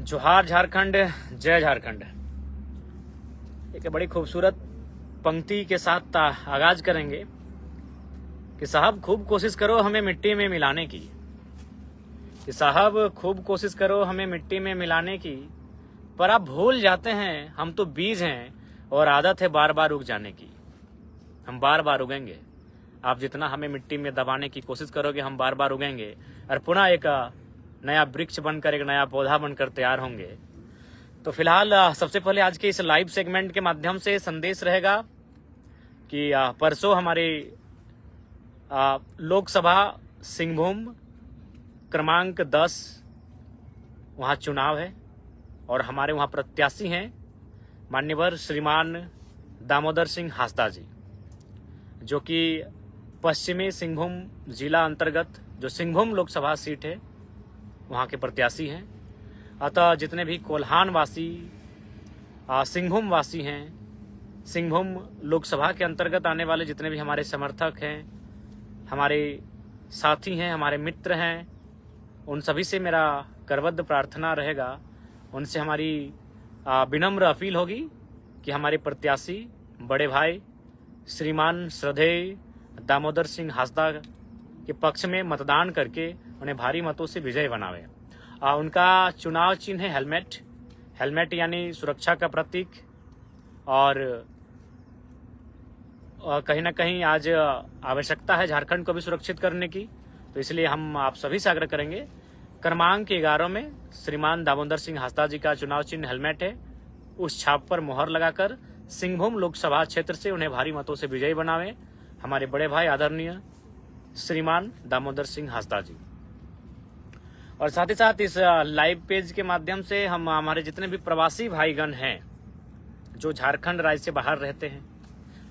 जोहार झारखंड, जय झारखंड। एक बड़ी खूबसूरत पंक्ति के साथ आगाज करेंगे कि साहब खूब कोशिश करो हमें मिट्टी में मिलाने की, कि साहब खूब कोशिश करो हमें मिट्टी में मिलाने की, पर आप भूल जाते हैं हम तो बीज हैं और आदत है बार बार उग जाने की। हम बार बार उगेंगे, आप जितना हमें मिट्टी में दबाने की कोशिश करोगे हम बार बार उगेंगे और पुनः एक नया वृक्ष बनकर, एक नया पौधा बनकर तैयार होंगे। तो फिलहाल सबसे पहले आज के इस लाइव सेगमेंट के माध्यम से संदेश रहेगा कि परसों हमारे लोकसभा सिंहभूम क्रमांक 10 वहाँ चुनाव है और हमारे वहाँ प्रत्याशी हैं मान्यवर श्रीमान दामोदर सिंह हांसदा जी, जो कि पश्चिमी सिंहभूम जिला अंतर्गत जो सिंहभूम लोकसभा सीट है वहाँ के प्रत्याशी हैं। अतः जितने भी कोल्हान वासी सिंहभूम वासी हैं, सिंहभूम लोकसभा के अंतर्गत आने वाले जितने भी हमारे समर्थक हैं, हमारे साथी हैं, हमारे मित्र हैं, उन सभी से मेरा करबद्ध प्रार्थना रहेगा, उनसे हमारी विनम्र अपील होगी कि हमारे प्रत्याशी बड़े भाई श्रीमान श्रद्धेय दामोदर सिंह हांसदा के पक्ष में मतदान करके उन्हें भारी मतों से विजय बनावे। उनका चुनाव चिन्ह है हेलमेट। हेलमेट यानी सुरक्षा का प्रतीक, और कहीं ना कहीं आज आवश्यकता है झारखंड को भी सुरक्षित करने की, तो इसलिए हम आप सभी से आग्रह करेंगे क्रमांक 11 में श्रीमान दामोदर सिंह हांसदा जी का चुनाव चिन्ह हेलमेट है, उस छाप पर मोहर लगाकर सिंहभूम लोकसभा क्षेत्र से उन्हें भारी मतों से विजयी बनावे हमारे बड़े भाई आदरणीय श्रीमान दामोदर सिंह हांसदा जी। और साथ ही साथ इस लाइव पेज के माध्यम से हम हमारे जितने भी प्रवासी भाईगण हैं जो झारखंड राज्य से बाहर रहते हैं,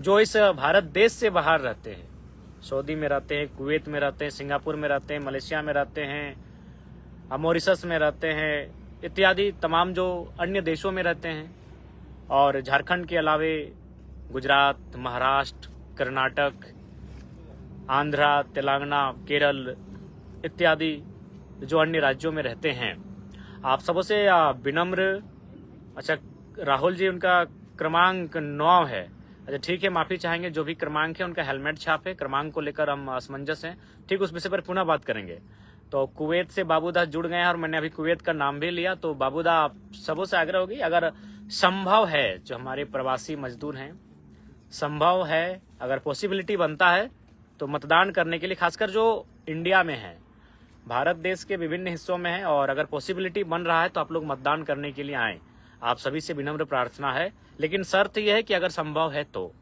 जो इस भारत देश से बाहर रहते हैं, सऊदी में रहते हैं, कुवैत में रहते हैं, सिंगापुर में रहते हैं, मलेशिया में रहते हैं, मॉरिशस में रहते हैं, इत्यादि तमाम जो अन्य देशों में रहते हैं, और झारखंड के अलावे गुजरात, महाराष्ट्र, कर्नाटक, आंध्रा, तेलंगाना, केरल इत्यादि जो अन्य राज्यों में रहते हैं, आप सबों से विनम्र। अच्छा राहुल जी, उनका क्रमांक 9 है। अच्छा ठीक है, माफी चाहेंगे, जो भी क्रमांक है उनका हेलमेट छाप है, क्रमांक को लेकर हम असमंजस हैं। ठीक, उस विषय पर पुनः बात करेंगे। तो कुवैत से बाबूदा जुड़ गए हैं और मैंने अभी कुवैत का नाम भी लिया, तो बाबूदा आप सबों से आग्रह होगी अगर संभव है, जो हमारे प्रवासी मजदूर हैं, संभव है अगर पॉसिबिलिटी बनता है तो मतदान करने के लिए, खासकर जो इंडिया में है, भारत देश के विभिन्न हिस्सों में है, और अगर पॉसिबिलिटी बन रहा है तो आप लोग मतदान करने के लिए आएं। आप सभी से विनम्र प्रार्थना है, लेकिन शर्त यह है कि अगर संभव है तो।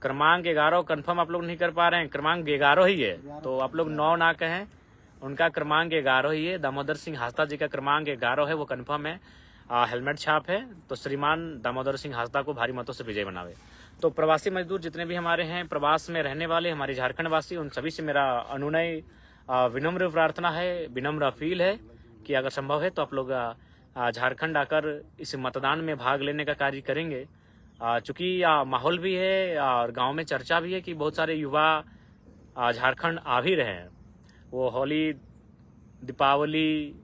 क्रमांक 11 कंफर्म आप लोग नहीं कर पा रहे हैं, क्रमांक 11 ही है, तो आप लोग 9 ना कहें, उनका क्रमांक 11 ही है। दामोदर सिंह हांसदा जी का क्रमांक 11 है, वो कंफर्म है, हेलमेट छाप है, तो श्रीमान दामोदर सिंह हांसदा को भारी मतों से विजय बनावे। तो प्रवासी मजदूर जितने भी हमारे हैं, प्रवास में रहने वाले हमारे झारखंड वासी, उन सभी से मेरा अनुनय विनम्र प्रार्थना है, विनम्र अपील है कि अगर संभव है तो आप लोग झारखंड आकर इस मतदान में भाग लेने का कार्य करेंगे। चूंकि माहौल भी है और गांव में चर्चा भी है कि बहुत सारे युवा झारखंड आ भी रहे हैं। वो होली, दीपावली,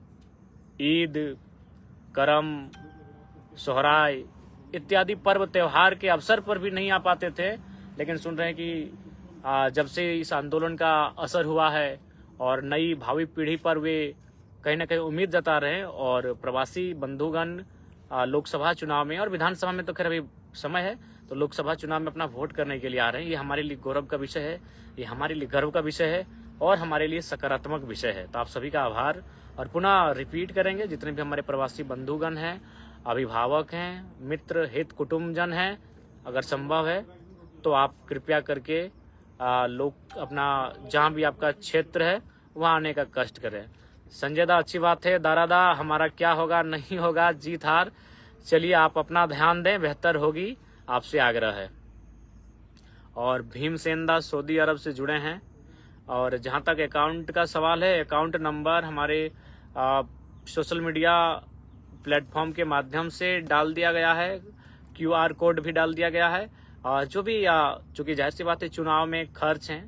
ईद, करम, सोहराय इत्यादि पर्व त्योहार के अवसर पर भी नहीं आ पाते थे, लेकिन सुन रहे हैं कि जब से इस आंदोलन का असर हुआ है और नई भावी पीढ़ी पर वे कहीं ना कहीं उम्मीद जता रहे हैं, और प्रवासी बंधुगण लोकसभा चुनाव में और विधानसभा में तो खैर अभी समय है, तो लोकसभा चुनाव में अपना वोट करने के लिए आ रहे हैं। ये हमारे लिए गौरव का विषय है, ये हमारे लिए गर्व का विषय है और हमारे लिए सकारात्मक विषय है। तो आप सभी का आभार, और पुनः रिपीट करेंगे जितने भी हमारे प्रवासी बंधुगण हैं, अभिभावक हैं, मित्र, हित कुटुंबजन हैं, अगर संभव है तो आप कृपया करके लोग अपना जहां भी आपका क्षेत्र है वहां आने का कष्ट करें। संजय दा, अच्छी बात है, दारादा हमारा क्या होगा नहीं होगा, जीत हार, चलिए आप अपना ध्यान दें, बेहतर होगी, आपसे आग्रह है। और भीमसेन दा सऊदी अरब से जुड़े हैं, और जहां तक अकाउंट का सवाल है, अकाउंट नंबर हमारे सोशल मीडिया प्लेटफॉर्म के माध्यम से डाल दिया गया है, QR कोड भी डाल दिया गया है। जो भी चूंकि जाहिर सी बात है चुनाव में खर्च हैं,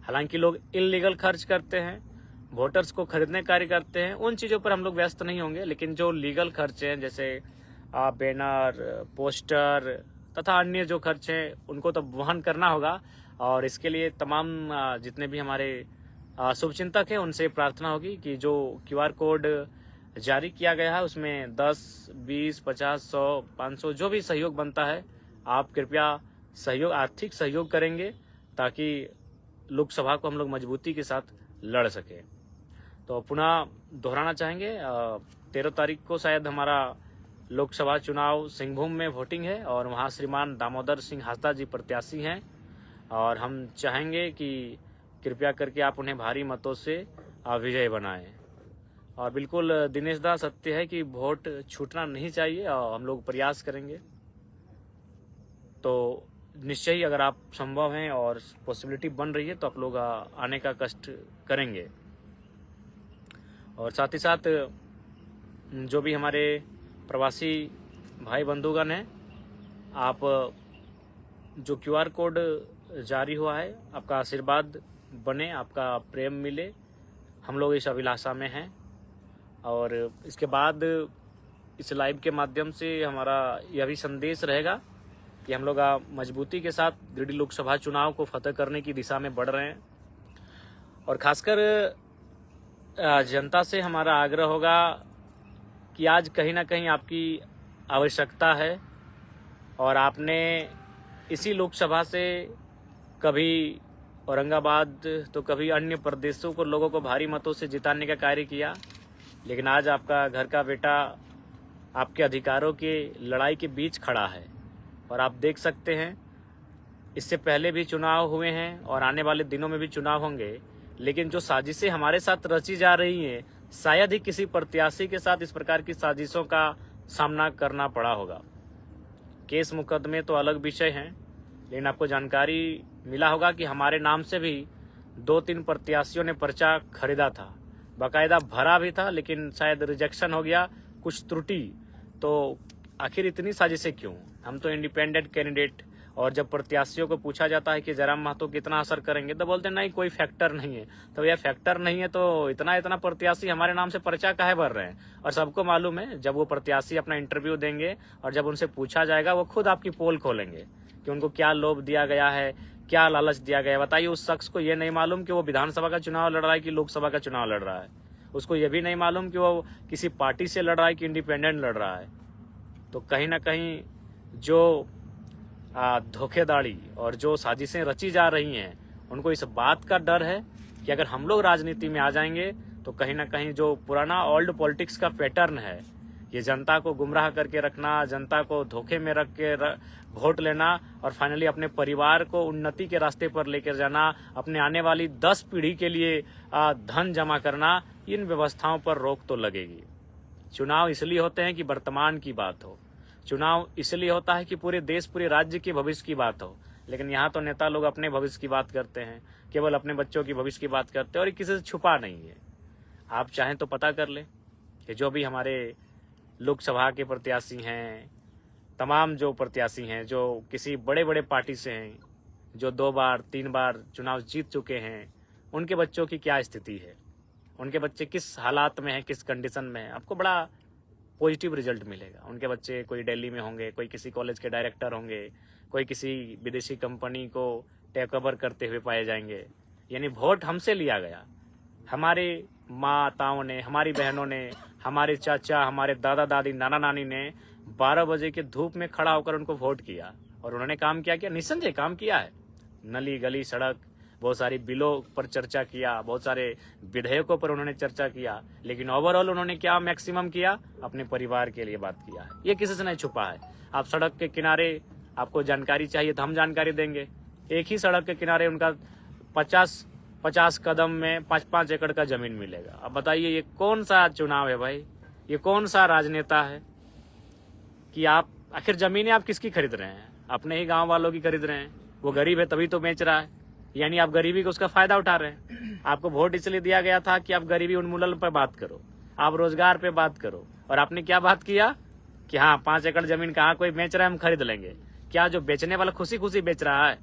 हालांकि लोग इलीगल खर्च करते हैं, वोटर्स को खरीदने कार्य करते हैं, उन चीज़ों पर हम लोग व्यस्त नहीं होंगे। लेकिन जो लीगल खर्चे हैं, जैसे बैनर, पोस्टर तथा अन्य जो खर्चे हैं, उनको तो वहन करना होगा। और इसके लिए तमाम जितने भी हमारे शुभचिंतक हैं, उनसे प्रार्थना होगी कि जो QR कोड जारी किया गया है उसमें 10, 20, 50, 100, 500 जो भी सहयोग बनता है, आप कृपया सहयोग, आर्थिक सहयोग करेंगे ताकि लोकसभा को हम लोग मजबूती के साथ लड़ सके। तो पुनः दोहराना चाहेंगे, 13 तारीख को शायद हमारा लोकसभा चुनाव सिंहभूम में वोटिंग है और वहाँ श्रीमान दामोदर सिंह हांसदा जी प्रत्याशी हैं और हम चाहेंगे कि कृपया करके आप उन्हें भारी मतों से विजय बनाएं। और बिल्कुल दिनेश दा, सत्य है कि वोट छूटना नहीं चाहिए और हम लोग प्रयास करेंगे। तो निश्चय ही अगर आप संभव हैं और पॉसिबिलिटी बन रही है तो आप लोग आने का कष्ट करेंगे। और साथ ही साथ जो भी हमारे प्रवासी भाई बंधुगण हैं, आप जो QR कोड जारी हुआ है, आपका आशीर्वाद बने, आपका प्रेम मिले, हम लोग इस अभिलाषा में हैं। और इसके बाद इस लाइव के माध्यम से हमारा यह भी संदेश रहेगा कि हम लोग मजबूती के साथ गिरिडीह लोकसभा चुनाव को फतह करने की दिशा में बढ़ रहे हैं। और खासकर जनता से हमारा आग्रह होगा कि आज कहीं ना कहीं आपकी आवश्यकता है और आपने इसी लोकसभा से कभी औरंगाबाद तो कभी अन्य प्रदेशों को लोगों को भारी मतों से जिताने का कार्य किया, लेकिन आज आपका घर का बेटा आपके अधिकारों की लड़ाई के बीच खड़ा है। और आप देख सकते हैं, इससे पहले भी चुनाव हुए हैं और आने वाले दिनों में भी चुनाव होंगे, लेकिन जो साजिशें हमारे साथ रची जा रही हैं, शायद ही किसी प्रत्याशी के साथ इस प्रकार की साजिशों का सामना करना पड़ा होगा। केस मुकदमे तो अलग विषय हैं, लेकिन आपको जानकारी मिला होगा कि हमारे नाम से भी 2-3 प्रत्याशियों ने पर्चा खरीदा था, बाकायदा भरा भी था, लेकिन शायद रिजेक्शन हो गया, कुछ त्रुटि। तो आखिर इतनी साजिशें क्यों? हम तो इंडिपेंडेंट कैंडिडेट, और जब प्रत्याशियों को पूछा जाता है कि जयराम महतो कितना असर करेंगे तो बोलते नहीं, कोई फैक्टर नहीं है। तो यह फैक्टर नहीं है तो इतना प्रत्याशी हमारे नाम से पर्चा काहे भर रहे हैं? और सबको मालूम है, जब वो प्रत्याशी अपना इंटरव्यू देंगे और जब उनसे पूछा जाएगा, वो खुद आपकी पोल खोलेंगे कि उनको क्या लोभ दिया गया है, क्या लालच दिया गया है। बताइए, उस शख्स को ये नहीं मालूम कि वो विधानसभा का चुनाव लड़ रहा है कि लोकसभा का चुनाव लड़ रहा है। उसको ये भी नहीं मालूम कि वो किसी पार्टी से लड़ रहा है कि इंडिपेंडेंट लड़ रहा है। तो कहीं ना कहीं जो धोखेधड़ी और जो साजिशें रची जा रही हैं, उनको इस बात का डर है कि अगर हम लोग राजनीति में आ जाएंगे तो कहीं ना कहीं जो पुराना ओल्ड पॉलिटिक्स का पैटर्न है, ये जनता को गुमराह करके रखना, जनता को धोखे में रख के वोट लेना और फाइनली अपने परिवार को उन्नति के रास्ते पर लेकर जाना, अपने आने वाली 10 पीढ़ी के लिए धन जमा करना, इन व्यवस्थाओं पर रोक तो लगेगी। चुनाव इसलिए होते हैं कि वर्तमान की बात हो, चुनाव इसलिए होता है कि पूरे देश, पूरे राज्य के भविष्य की बात हो। लेकिन यहाँ तो नेता लोग अपने भविष्य की बात करते हैं, केवल अपने बच्चों की भविष्य की बात करते हैं और किसी से छुपा नहीं है। आप चाहें तो पता कर लें कि जो भी हमारे लोकसभा के प्रत्याशी हैं, तमाम जो प्रत्याशी हैं जो किसी बड़े बड़े पार्टी से हैं, जो 2 बार 3 बार चुनाव जीत चुके हैं, उनके बच्चों की क्या स्थिति है, उनके बच्चे किस हालात में हैं, किस कंडीशन में हैं, आपको बड़ा पॉजिटिव रिजल्ट मिलेगा। उनके बच्चे कोई दिल्ली में होंगे, कोई किसी कॉलेज के डायरेक्टर होंगे, कोई किसी विदेशी कंपनी को टेक ओवर करते हुए पाए जाएंगे। यानी वोट हमसे लिया गया, हमारे माताओं ने, हमारी बहनों ने, हमारे चाचा, हमारे दादा दादी, नाना नानी ने 12 बजे के धूप में खड़ा होकर उनको वोट किया और उन्होंने काम क्या किया? निस्संदेह काम किया है। नली गली सड़क, बहुत सारी बिलों पर चर्चा किया, बहुत सारे विधेयकों पर उन्होंने चर्चा किया, लेकिन ओवरऑल उन्होंने क्या मैक्सिमम किया? अपने परिवार के लिए बात किया है। ये किसी से नहीं छुपा है। आप सड़क के किनारे, आपको जानकारी चाहिए तो हम जानकारी देंगे। एक ही सड़क के किनारे उनका 50 कदम में 5-5 एकड़ का जमीन मिलेगा। अब बताइए, ये कौन सा चुनाव है भाई? ये कौन सा राजनेता है कि आप आखिर जमीनें आप किसकी खरीद रहे हैं? अपने ही गांव वालों की खरीद रहे हैं। वो गरीब है तभी तो बेच रहा है, यानी आप गरीबी को उसका फायदा उठा रहे हैं। आपको वोट इसलिए दिया गया था कि आप गरीबी उन्मूलन पर बात करो, आप रोजगार पे बात करो, और आपने क्या बात किया कि हाँ 5 एकड़ जमीन कहाँ कोई बेच रहा है, हम खरीद लेंगे। क्या जो बेचने वाला खुशी खुशी बेच रहा है?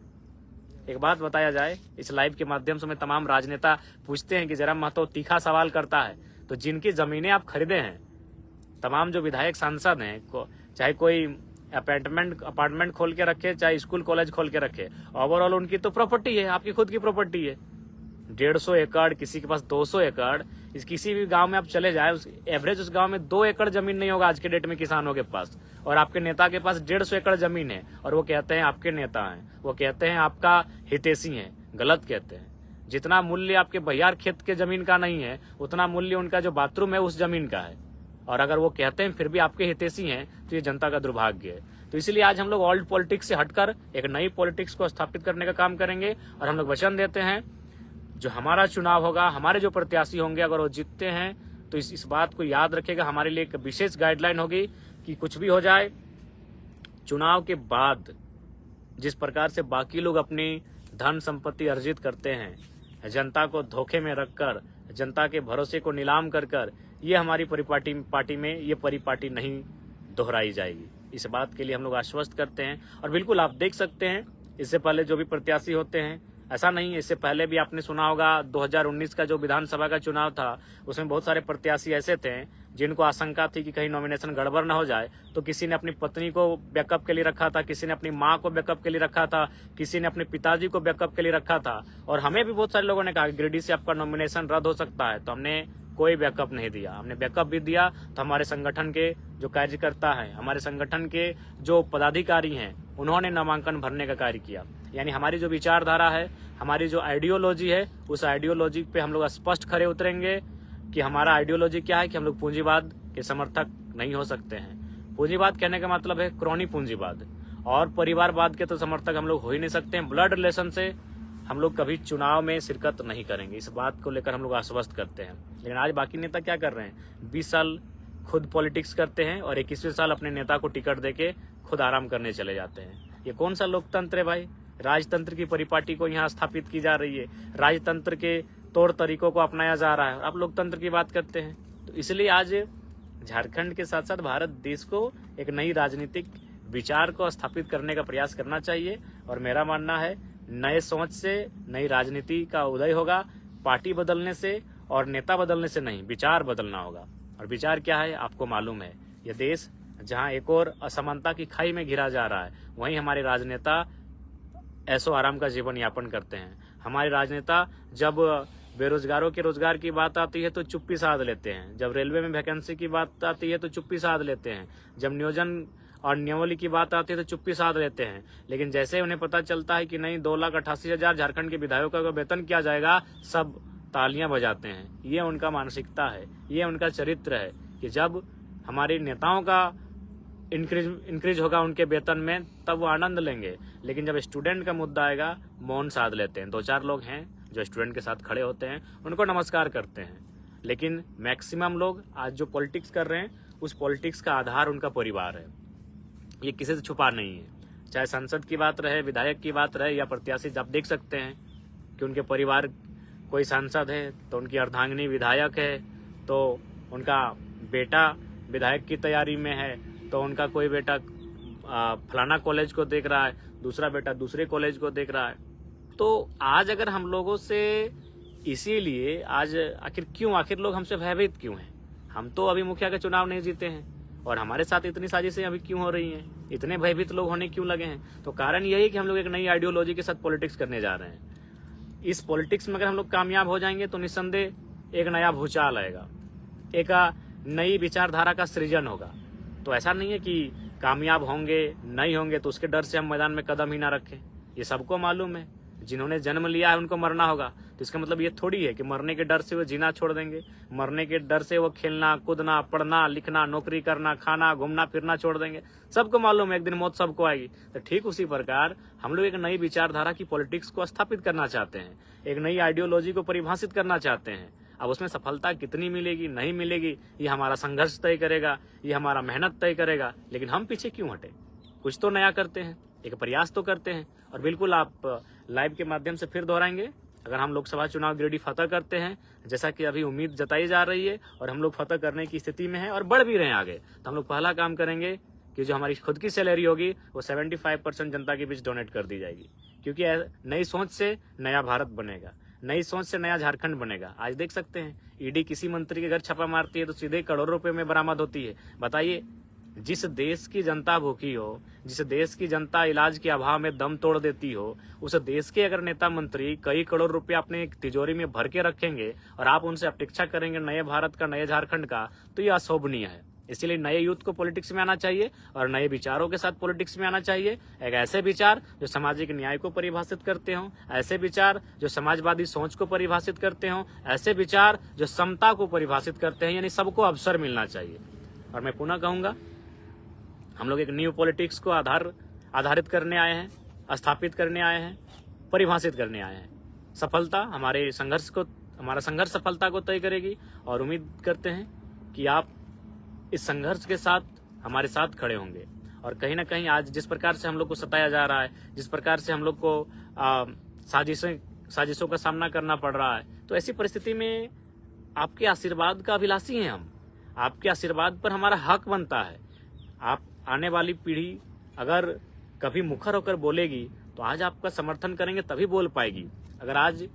एक बात बताया जाए, इस लाइव के माध्यम से मैं तमाम राजनेता पूछते हैं कि जरा महतो तीखा सवाल करता है, तो जिनकी जमीनें आप खरीदे हैं, तमाम जो विधायक सांसद हैं, चाहे कोई अपार्टमेंट खोल के रखे, चाहे स्कूल कॉलेज खोल के रखे, ओवरऑल उनकी तो प्रॉपर्टी है, आपकी खुद की प्रॉपर्टी है। 150 एकड़, किसी के पास 200 एकड़, किसी भी गांव में आप चले जाए, एवरेज उस गांव में 2 एकड़ जमीन नहीं होगा आज के डेट में किसानों के पास, और आपके नेता के पास 150 एकड़ जमीन है, और वो कहते हैं आपके नेता हैं, वो कहते हैं आपका हितैषी है। गलत कहते हैं। जितना मूल्य आपके बहियार खेत के जमीन का नहीं है, उतना मूल्य उनका जो बाथरूम है उस जमीन का है, और अगर वो कहते हैं फिर भी आपके हितैषी हैं, तो ये जनता का दुर्भाग्य है। तो इसलिए आज हम लोग ओल्ड पॉलिटिक्स से हटकर एक नई पॉलिटिक्स को स्थापित करने का काम करेंगे, और हम लोग वचन देते हैं जो हमारा चुनाव होगा, हमारे जो प्रत्याशी होंगे, अगर वो जीतते हैं तो इस बात को याद रखेगा, हमारे लिए एक विशेष गाइडलाइन होगी कि कुछ भी हो जाए, चुनाव के बाद जिस प्रकार से बाकी लोग अपनी धन संपत्ति अर्जित करते हैं, जनता को धोखे में रखकर, जनता के भरोसे को नीलाम कर कर, ये हमारी पार्टी में ये परिपाटी नहीं दोहराई जाएगी। इस बात के लिए हम लोग आश्वस्त करते हैं। और बिल्कुल आप देख सकते हैं, इससे पहले जो भी प्रत्याशी होते हैं, ऐसा नहीं है, इससे पहले भी आपने सुना होगा 2019 का जो विधानसभा का चुनाव था, उसमें बहुत सारे प्रत्याशी ऐसे थे जिनको आशंका थी कि कहीं नॉमिनेशन गड़बड़ न हो जाए, तो किसी ने अपनी पत्नी को बैकअप के लिए रखा था, किसी ने अपनी माँ को बैकअप के लिए रखा था, किसी ने अपने पिताजी को बैकअप के लिए रखा था, और हमें भी बहुत सारे लोगों ने कहा गिरिडीह से आपका नॉमिनेशन रद्द हो सकता है, तो हमने कोई बैकअप नहीं दिया। हमने बैकअप भी दिया तो हमारे संगठन के जो कार्यकर्ता हैं, हमारे संगठन के जो पदाधिकारी हैं, उन्होंने नामांकन भरने का कार्य किया। यानी हमारी जो विचारधारा है, हमारी जो आइडियोलॉजी है, उस आइडियोलॉजी पे हम लोग स्पष्ट खड़े उतरेंगे कि हमारा आइडियोलॉजी क्या है, कि हम लोग पूंजीवाद के समर्थक नहीं हो सकते हैं। पूंजीवाद कहने का मतलब है क्रोनी पूंजीवाद, और परिवारवाद के तो समर्थक हम लोग हो ही नहीं सकते हैं। ब्लड रिलेशन से हम लोग कभी चुनाव में शिरकत नहीं करेंगे, इस बात को लेकर हम लोग आश्वस्त करते हैं। लेकिन आज बाकी नेता क्या कर रहे हैं, 20 साल खुद पॉलिटिक्स करते हैं और 21वें साल अपने नेता को टिकट देके खुद आराम करने चले जाते हैं। ये कौन सा लोकतंत्र है भाई? राजतंत्र की परिपाटी को यहाँ स्थापित की जा रही है, राजतंत्र के तौर तरीकों को अपनाया जा रहा है, और आप लोकतंत्र की बात करते हैं। तो इसलिए आज झारखंड के साथ साथ भारत देश को एक नई राजनीतिक विचार को स्थापित करने का प्रयास करना चाहिए। और मेरा मानना है नए सोच से नई राजनीति का उदय होगा, पार्टी बदलने से और नेता बदलने से नहीं, विचार बदलना होगा। और विचार क्या है आपको मालूम है, यह देश जहां एक और असमानता की खाई में घिरा जा रहा है, वहीं हमारे राजनेता ऐसो आराम का जीवन यापन करते हैं। हमारे राजनेता जब बेरोजगारों के रोजगार की बात आती है तो चुप्पी साध लेते हैं, जब रेलवे में वैकेंसी की बात आती है तो चुप्पी साध लेते हैं, जब नियोजन और नियमावली की बात आती है तो चुप्पी साध लेते हैं। लेकिन जैसे उन्हें पता चलता है कि नहीं 2,88,000 झारखंड के विधायकों का वेतन किया जाएगा, सब तालियां बजाते हैं। ये उनका मानसिकता है, ये उनका चरित्र है कि जब हमारे नेताओं का इंक्रीज होगा उनके वेतन में, तब वो आनंद लेंगे। लेकिन जब स्टूडेंट का मुद्दा आएगा, मौन साध लेते हैं। 2-4 लोग हैं जो स्टूडेंट के साथ खड़े होते हैं, उनको नमस्कार करते हैं। लेकिन मैक्सिमम लोग आज जो पॉलिटिक्स कर रहे हैं, उस पॉलिटिक्स का आधार उनका परिवार है, ये किसी से छुपा नहीं है। चाहे सांसद की बात रहे, विधायक की बात रहे या प्रत्याशी, आप देख सकते हैं कि उनके परिवार, कोई सांसद है तो उनकी अर्धांगिनी विधायक है, तो उनका बेटा विधायक की तैयारी में है, तो उनका कोई बेटा फलाना कॉलेज को देख रहा है, दूसरा बेटा दूसरे कॉलेज को देख रहा है। तो आज अगर हम लोगों से, इसीलिए आज आखिर लोग हमसे भयभीत क्यों हैं? हम तो अभी मुखिया के चुनाव नहीं जीते हैं, और हमारे साथ इतनी साजिशें अभी क्यों हो रही हैं? इतने भयभीत लोग होने क्यों लगे हैं? तो कारण यही कि हम लोग एक नई आइडियोलॉजी के साथ पॉलिटिक्स करने जा रहे हैं। इस पॉलिटिक्स में अगर हम लोग कामयाब हो जाएंगे तो निस्संदेह एक नया भूचाल आएगा, एक नई विचारधारा का सृजन होगा। तो ऐसा नहीं है कि कामयाब होंगे नहीं होंगे तो उसके डर से हम मैदान में कदम ही ना रखें। ये सबको मालूम है, जिन्होंने जन्म लिया है उनको मरना होगा। तो इसका मतलब ये थोड़ी है कि मरने के डर से वो जीना छोड़ देंगे, मरने के डर से वो खेलना कूदना पढ़ना लिखना नौकरी करना खाना घूमना फिरना छोड़ देंगे। सबको मालूम है एक दिन मौत सबको आएगी। तो ठीक उसी प्रकार हम लोग एक नई विचारधारा की पॉलिटिक्स को स्थापित करना चाहते हैं, एक नई आइडियोलॉजी को परिभाषित करना चाहते हैं। अब उसमें सफलता कितनी मिलेगी नहीं मिलेगी, ये हमारा संघर्ष तय करेगा, ये हमारा मेहनत तय करेगा। लेकिन हम पीछे क्यों हटे? कुछ तो नया करते हैं, एक प्रयास तो करते हैं। और बिल्कुल आप लाइव के माध्यम से फिर दोहराएंगे, अगर हम लोकसभा चुनाव गिरिडीह फतह करते हैं, जैसा कि अभी उम्मीद जताई जा रही है और हम लोग फतह करने की स्थिति में हैं और बढ़ भी रहे हैं आगे, तो हम लोग पहला काम करेंगे कि जो हमारी खुद की सैलरी होगी वो 75% जनता के बीच डोनेट कर दी जाएगी। क्योंकि नई सोच से नया भारत बनेगा, नई सोच से नया झारखंड बनेगा। आज देख सकते हैं ईडी किसी मंत्री के घर छापा मारती है तो सीधे करोड़ों रुपए में बरामद होती है। बताइए, जिस देश की जनता भूखी हो, जिस देश की जनता इलाज के अभाव में दम तोड़ देती हो, उस देश के अगर नेता मंत्री कई करोड़ रुपए अपने तिजोरी में भर के रखेंगे और आप उनसे अपेक्षा करेंगे नए भारत का, नए झारखंड का, तो ये अशोभनीय है। इसीलिए नए यूथ को पॉलिटिक्स में आना चाहिए और नए विचारों के साथ पॉलिटिक्स में आना चाहिए। एक ऐसे विचार जो सामाजिक न्याय को परिभाषित करते हों, ऐसे विचार जो समाजवादी सोच को परिभाषित करते हों, ऐसे विचार जो समता को परिभाषित करते हैं, यानी सबको अवसर मिलना चाहिए। और मैं पुनः कहूंगा, हम लोग एक न्यू पॉलिटिक्स को आधारित करने आए हैं, स्थापित करने आए हैं, परिभाषित करने आए हैं। सफलता हमारा संघर्ष सफलता को तय करेगी और उम्मीद करते हैं कि आप इस संघर्ष के साथ हमारे साथ खड़े होंगे। और कहीं ना कहीं आज जिस प्रकार से हम लोग को सताया जा रहा है, जिस प्रकार से हम लोग को साजिशों का सामना करना पड़ रहा है, तो ऐसी परिस्थिति में आपके आशीर्वाद का अभिलाषी हैं हम। आपके आशीर्वाद पर हमारा हक बनता है। आप आने वाली पीढ़ी अगर कभी मुखर होकर बोलेगी तो आज आपका समर्थन करेंगे तभी बोल पाएगी। अगर आज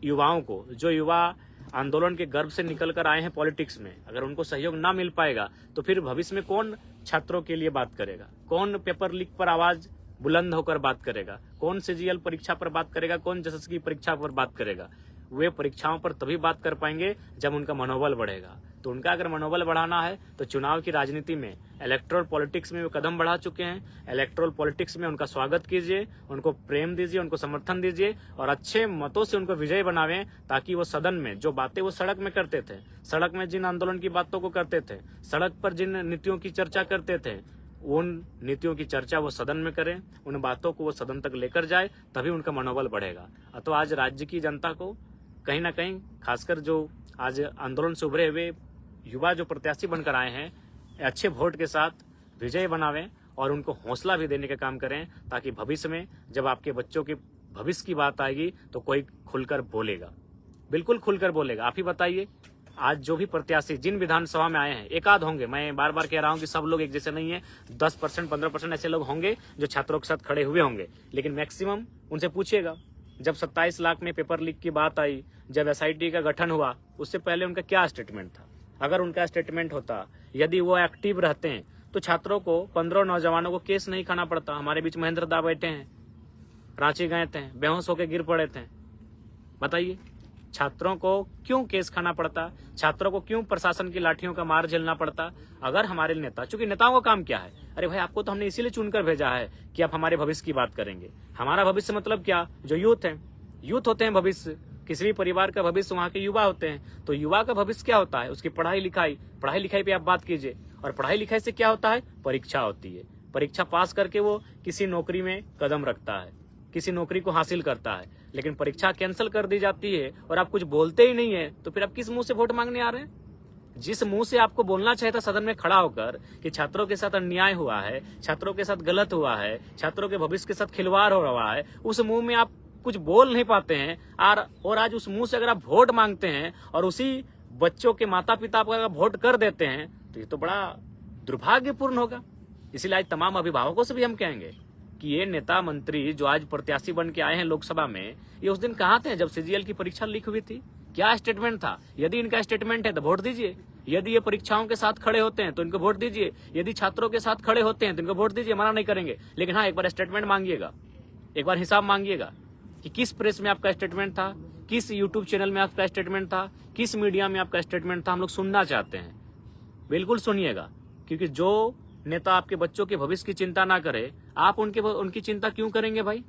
युवाओं को, जो युवा आंदोलन के गर्भ से निकल कर आए हैं पॉलिटिक्स में, अगर उनको सहयोग ना मिल पाएगा तो फिर भविष्य में कौन छात्रों के लिए बात करेगा, कौन पेपर लीक पर आवाज बुलंद होकर बात करेगा, कौन सीजीएल परीक्षा पर बात करेगा, कौन जसस परीक्षा पर बात करेगा। वे परीक्षाओं पर तभी बात कर पाएंगे जब उनका मनोबल बढ़ेगा। तो उनका अगर मनोबल बढ़ाना है तो चुनाव की राजनीति में, इलेक्टोरल पॉलिटिक्स में वे कदम बढ़ा चुके हैं। इलेक्टोरल पॉलिटिक्स में उनका स्वागत कीजिए, उनको प्रेम दीजिए, उनको समर्थन दीजिए और अच्छे मतों से उनको विजयी बनावें, ताकि वो सदन में जो बातें वो सड़क में करते थे, सड़क में जिन आंदोलन की बातों को करते थे, सड़क पर जिन नीतियों की चर्चा करते थे, उन नीतियों की चर्चा वो सदन में करें, उन बातों को वो सदन तक लेकर जाए, तभी उनका मनोबल बढ़ेगा। तो आज राज्य की जनता को कहीं ना कहीं, खासकर जो आज आंदोलन से उभरे हुए युवा जो प्रत्याशी बनकर आए हैं, अच्छे वोट के साथ विजय बनावें और उनको हौसला भी देने का काम करें, ताकि भविष्य में जब आपके बच्चों के भविष्य की बात आएगी तो कोई खुलकर बोलेगा, बिल्कुल खुलकर बोलेगा। आप ही बताइए, आज जो भी प्रत्याशी जिन विधानसभा में आए हैं, एक आध होंगे, मैं बार बार कह रहा हूं कि सब लोग एक जैसे नहीं है, 10%, 15% ऐसे लोग होंगे जो छात्रों के साथ खड़े हुए होंगे, लेकिन मैक्सिमम उनसे पूछिएगा, जब 27 लाख में पेपर लीक की बात आई, जब एसआईटी का गठन हुआ, उससे पहले उनका क्या स्टेटमेंट था। अगर उनका स्टेटमेंट होता, यदि वो एक्टिव रहते हैं, तो छात्रों को, 15 नौजवानों को केस नहीं खाना पड़ता। हमारे बीच महेंद्र दा बैठे हैं, रांची गए थे, बेहोश होकर गिर पड़े थे। बताइए, छात्रों को क्यों केस खाना पड़ता, छात्रों को क्यों प्रशासन की लाठियों का मार झेलना पड़ता। अगर हमारे नेता, चूंकि नेताओं का काम क्या है, अरे भाई आपको तो हमने इसीलिए चुनकर भेजा है कि आप हमारे भविष्य की बात करेंगे। हमारा भविष्य मतलब क्या, जो यूथ है, यूथ होते हैं भविष्य, किसी भी परिवार का भविष्य वहाँ के युवा होते हैं। तो युवा का भविष्य क्या होता है, उसकी पढ़ाई लिखाई पे आप बात कीजिए। और पढ़ाई लिखाई से क्या होता है, परीक्षा होती है, परीक्षा पास करके वो किसी नौकरी में कदम रखता है, किसी नौकरी को हासिल करता है। लेकिन परीक्षा कैंसिल कर दी जाती है और आप कुछ बोलते ही नहीं है, तो फिर आप किस मुंह से वोट मांगने आ रहे हैं। जिस मुंह से आपको बोलना चाहिए था सदन में खड़ा होकर कि छात्रों के साथ अन्याय हुआ है, छात्रों के साथ गलत हुआ है, छात्रों के भविष्य के साथ खिलवाड़ हो रहा है, उस मुंह में आप कुछ बोल नहीं पाते हैं। और आज उस मुंह से अगर आप वोट मांगते हैं और उसी बच्चों के माता पिता पर अगर वोट कर देते हैं, तो ये तो बड़ा दुर्भाग्यपूर्ण होगा। इसलिए आज तमाम अभिभावकों से भी हम कहेंगे कि ये नेता मंत्री जो आज प्रत्याशी बन के आए हैं लोकसभा में, ये उस दिन कहाँ थे जब सीजीएल की परीक्षा लीक हुई थी, क्या स्टेटमेंट था। यदि इनका स्टेटमेंट है तो वोट दीजिए, यदि ये परीक्षाओं के साथ खड़े होते हैं तो इनको वोट दीजिए, यदि छात्रों के साथ खड़े होते हैं तो इनको वोट दीजिए, मना नहीं करेंगे। लेकिन हाँ, एक बार स्टेटमेंट मांगिएगा, एक बार हिसाब मांगिएगा कि किस प्रेस में आपका स्टेटमेंट था, किस यूट्यूब चैनल में आपका स्टेटमेंट था, किस मीडिया में आपका स्टेटमेंट था। हम लोग सुनना चाहते हैं, बिल्कुल सुनिएगा। क्योंकि जो नेता आपके बच्चों के भविष्य की चिंता ना करे, आप उनकी चिंता क्यों करेंगे भाई।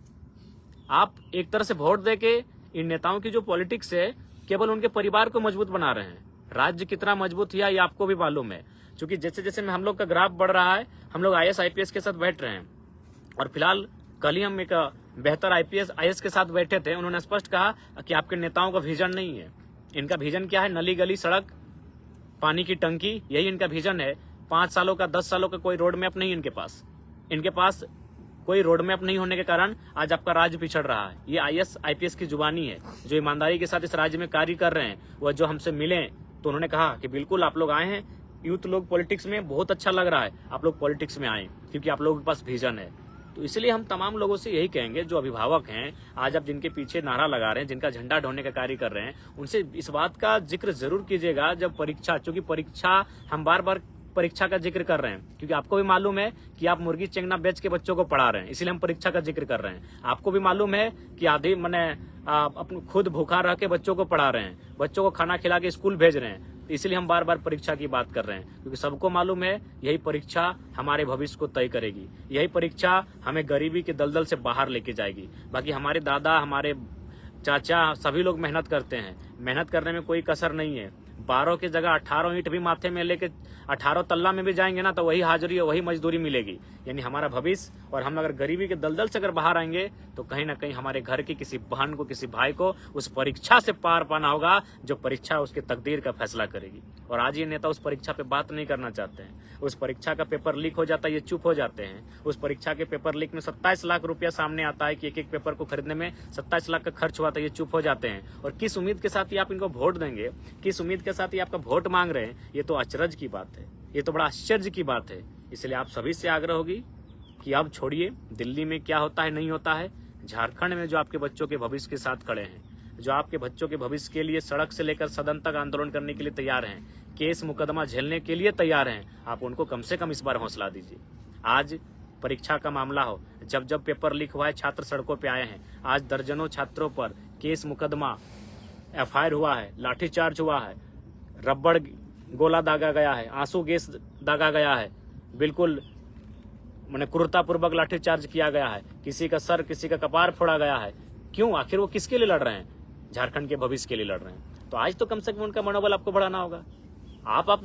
आप एक तरह से वोट देके इन नेताओं की जो पॉलिटिक्स है, केवल उनके परिवार को मजबूत बना रहे हैं। राज्य कितना मजबूत है ये आपको भी मालूम है, क्योंकि जैसे जैसे हम लोग का ग्राफ बढ़ रहा है, हम लोग IAS IPS के साथ बैठ रहे हैं। और फिलहाल कल ही हम एक बेहतर IAS के साथ बैठे थे, उन्होंने स्पष्ट कहा कि आपके नेताओं का विजन नहीं है। इनका विजन क्या है, नली गली सड़क, पानी की टंकी, यही इनका विजन है। 5 सालों का, 10 सालों का कोई रोड मैप नहीं इनके पास कोई रोड मैप नहीं होने के कारण आज आपका राज्य पिछड़ रहा है। ये IAS IPS की जुबानी है, जो ईमानदारी के साथ इस राज्य में कार्य कर रहे हैं। वह जो हमसे मिले तो उन्होंने कहा कि बिल्कुल आप लोग आए हैं, यूथ लोग पॉलिटिक्स में, बहुत अच्छा लग रहा है, आप लोग पॉलिटिक्स में आए, क्योंकि आप लोगों के पास विजन है। तो इसलिए हम तमाम लोगों से यही कहेंगे, जो अभिभावक हैं, आज आप जिनके पीछे नारा लगा रहे हैं, जिनका झंडा ढोने का कार्य कर रहे हैं, उनसे इस बात का जिक्र जरूर कीजिएगा जब परीक्षा, क्योंकि परीक्षा हम बार बार परीक्षा का जिक्र कर रहे हैं, क्योंकि आपको भी मालूम है कि आप मुर्गी चेंगना बेच के बच्चों को पढ़ा रहे हैं, इसलिए हम परीक्षा का जिक्र कर रहे हैं। आपको भी मालूम है कि आधे अपने खुद भूखा रह के बच्चों को पढ़ा रहे हैं, बच्चों को खाना खिला के स्कूल भेज रहे हैं, तो इसलिए हम बार बार परीक्षा की बात कर रहे हैं, क्योंकि सबको मालूम है यही परीक्षा हमारे भविष्य को तय करेगी, यही परीक्षा हमें गरीबी के दलदल से बाहर लेके जाएगी। बाकी हमारे दादा, हमारे चाचा, सभी लोग मेहनत करते हैं, मेहनत करने में कोई कसर नहीं है। 12 की जगह 18 ईंट भी माथे में लेके 18 तल्ला में भी जाएंगे ना, तो वही हाजिरी और वही मजदूरी मिलेगी। यानी हमारा भविष्य, और हम अगर गरीबी के दलदल से अगर बाहर आएंगे तो कहीं ना कहीं हमारे घर की किसी बहन को, किसी भाई को उस परीक्षा से पार पाना होगा, जो परीक्षा उसके तकदीर का फैसला करेगी। और आज ये नेता उस परीक्षा पे बात नहीं करना चाहते हैं। उस परीक्षा का पेपर लीक हो जाता है, ये चुप हो जाते हैं। उस परीक्षा के पेपर लीक में 27 लाख रुपया सामने आता है कि एक एक पेपर को खरीदने में 27 लाख का खर्च हुआ था, ये चुप हो जाते हैं। और किस उम्मीद के साथ ये आप इनको वोट देंगे, किस उम्मीद के साथ ये आपका वोट मांग रहे हैं, ये तो अचरज की बात है, ये तो बड़ा आश्चर्य की बात है। इसलिए आप सभी से आग्रह होगी कि अब छोड़िए दिल्ली में क्या होता है नहीं होता है, झारखंड में जो आपके बच्चों के भविष्य के साथ खड़े हैं, जो आपके बच्चों के भविष्य के लिए सड़क से लेकर सदन तक आंदोलन करने के लिए तैयार हैं, केस मुकदमा झेलने के लिए तैयार हैं, आप उनको कम से कम इस बार हौसला दीजिए। आज परीक्षा का मामला हो, जब जब पेपर लीक हुआ है, छात्र सड़कों पे आए हैं। आज दर्जनों छात्रों पर केस मुकदमा, FIR हुआ है, लाठीचार्ज हुआ है, रबड़ गोला दागा गया है, आंसू गैस दागा गया है, बिल्कुल मैंने क्रूरतापूर्वक लाठीचार्ज किया गया है, किसी का सर, किसी का कपार फोड़ा गया है। क्यों? आखिर वो किसके लिए लड़ रहे हैं? झारखंड के भविष्य के लिए लड़ रहे हैं। तो आज तो कम से कम उनका मनोबल आपको बढ़ाना होगा। आप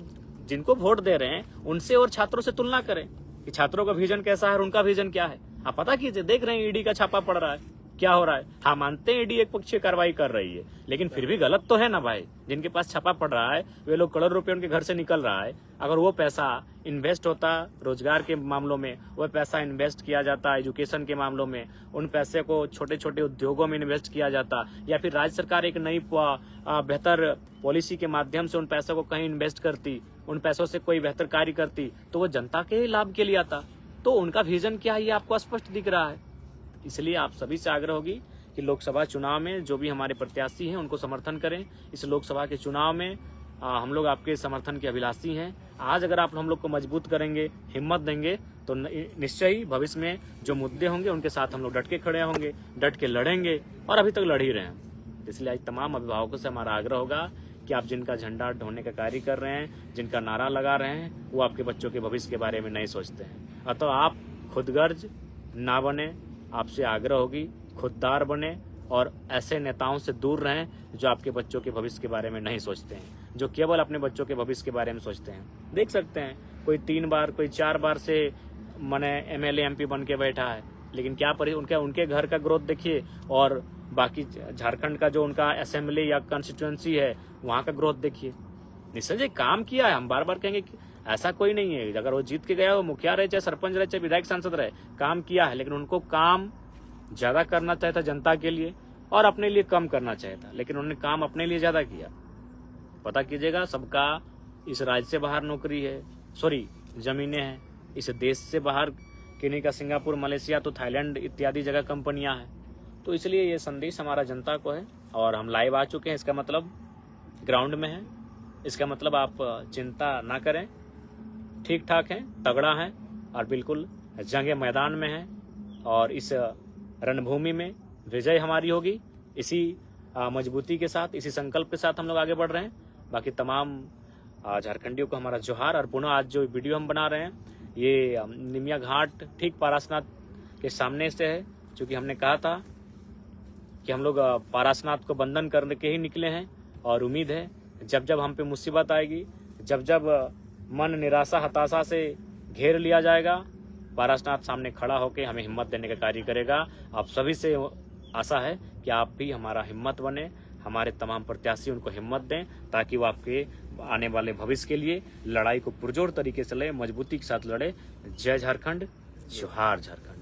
जिनको वोट दे रहे हैं उनसे और छात्रों से तुलना करें कि छात्रों का विजन कैसा है और उनका विजन क्या है। आप पता कीजिए, देख रहे हैं ईडी का छापा पड़ रहा है, क्या हो रहा है। हाँ, मानते हैं ईडी एक पक्षीय कार्रवाई कर रही है, लेकिन फिर भी गलत तो है ना भाई। जिनके पास छापा पड़ रहा है वे लोग, करोड़ रुपए उनके घर से निकल रहा है, अगर वो पैसा इन्वेस्ट होता रोजगार के मामलों में, वो पैसा इन्वेस्ट किया जाता एजुकेशन के मामलों में, उन पैसे को छोटे छोटे उद्योगों में इन्वेस्ट किया जाता, या फिर राज्य सरकार एक नई बेहतर पॉलिसी के माध्यम से उन पैसों को कहीं इन्वेस्ट करती, उन पैसों से कोई बेहतर कार्य करती, तो वो जनता के लाभ के लिए आता। तो उनका विजन क्या है ये आपको स्पष्ट दिख रहा है। इसलिए आप सभी से आग्रह होगी कि लोकसभा चुनाव में जो भी हमारे प्रत्याशी हैं उनको समर्थन करें। इस लोकसभा के चुनाव में हम लोग आपके समर्थन के अभिलाषी हैं। आज अगर आप हम लोग को मजबूत करेंगे, हिम्मत देंगे, तो निश्चय ही भविष्य में जो मुद्दे होंगे उनके साथ हम लोग डट के खड़े होंगे, डट के लड़ेंगे, और अभी तक लड़ ही रहे हैं। इसलिए आज तमाम अभिभावकों से हमारा आग्रह होगा कि आप जिनका झंडा ढोने का कार्य कर रहे हैं, जिनका नारा लगा रहे हैं, वो आपके बच्चों के भविष्य के बारे में नहीं सोचते हैं। अतः आप खुदगर्ज ना बने, आपसे आग्रह होगी खुददार बने, और ऐसे नेताओं से दूर रहें जो आपके बच्चों के भविष्य के बारे में नहीं सोचते हैं, जो केवल अपने बच्चों के भविष्य के बारे में सोचते हैं। देख सकते हैं कोई 3 बार, कोई 4 बार से मैंने MLA MP बन के बैठा है, लेकिन क्या उनके घर का ग्रोथ देखिए, और बाकी झारखंड का जो उनका असेंबली या कंस्टिट्यूएंसी है वहाँ का ग्रोथ देखिए। निश्चय जी काम किया है, हम बार बार कहेंगे कि ऐसा कोई नहीं है, अगर वो जीत के गया, वो मुखिया रहे, चाहे सरपंच रहे, चाहे विधायक सांसद रहे, काम किया है। लेकिन उनको काम ज्यादा करना चाहिए था जनता के लिए, और अपने लिए कम करना चाहिए था, लेकिन उन्होंने काम अपने लिए ज्यादा किया। पता कीजिएगा, सबका इस राज्य से बाहर नौकरी है, जमीनें हैं, इस देश से बाहर किन्हीं का सिंगापुर, मलेशिया, तो थाईलैंड इत्यादि जगह कंपनियां हैं। तो इसलिए ये संदेश हमारा जनता को है, और हम लाइव आ चुके हैं। इसका मतलब ग्राउंड में है, इसका मतलब आप चिंता ना करें, ठीक ठाक है, तगड़ा है, और बिल्कुल जंग मैदान में है, और इस रणभूमि में विजय हमारी होगी। इसी मजबूती के साथ, इसी संकल्प के साथ हम लोग आगे बढ़ रहे हैं। बाकी तमाम झारखंडियों को हमारा जोहार। और पुनः आज जो वीडियो हम बना रहे हैं ये निमिया घाट ठीक पारसनाथ के सामने से है, क्योंकि हमने कहा था कि हम लोग पारसनाथ को बंधन करने के ही निकले हैं, और उम्मीद है जब जब हम पे मुसीबत आएगी, जब जब मन निराशा हताशा से घेर लिया जाएगा, पारसनाथ सामने खड़ा होकर हमें हिम्मत देने का कार्य करेगा। आप सभी से आशा है कि आप भी हमारा हिम्मत बने, हमारे तमाम प्रत्याशी उनको हिम्मत दें, ताकि वो आपके आने वाले भविष्य के लिए लड़ाई को पुरजोर तरीके से लड़े, मजबूती के साथ लड़े। जय झारखंड, जोहार झारखंड।